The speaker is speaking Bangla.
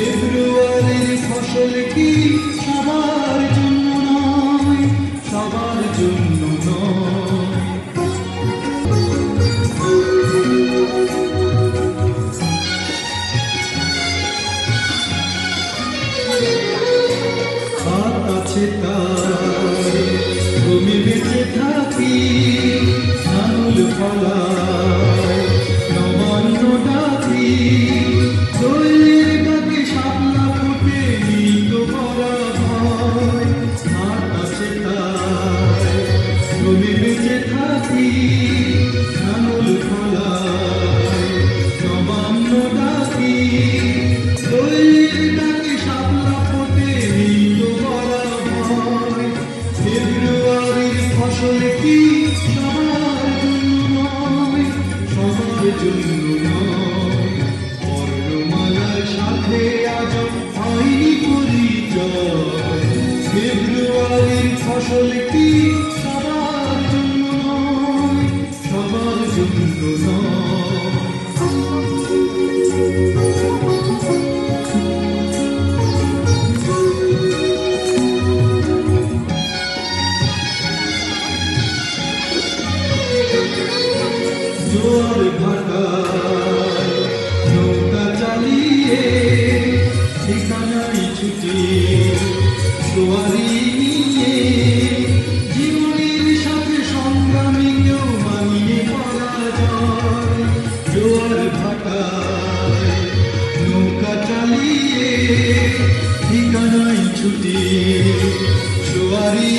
ফেব্রুয়ারির ফসল কি সবার জন্য নয়, সবার জন্য নয়। হাত আছে তার, তুমি বেঁচে থাকি, নানুল ফলায় নবান্ন ডাকি, দোলের ডাকে শাপলা ফুটে নিত ভরা ভয়। হাত আছে তার, তুমি বেঁচে থাকি, নানুল ফলায় নবান্ন ডাকি, দোলের ডাকে শাপলা ফুটে নিত ভরা ভয়। ফেব্রুয়ারির ফসল কি সবার জন্য নয়, সবার জন্য নয়। বর্ণমালার সাথে আজ হয়নি পরিচয়। ফেব্রুয়ারির ফসল কি সবার জন্য নয়, সবার জন্য নয়। জোয়ার ভাটায় নৌকা চালিয়ে ঠিকানায় ছুটি, জোয়ারি নিয়ে জীবনের সাথে সংগ্রামী কেউ মানিয়ে পড়া যায়। জোয়ার ভাটায় নৌকা চালিয়ে ঠিকানায় ছুটি, জোয়ারি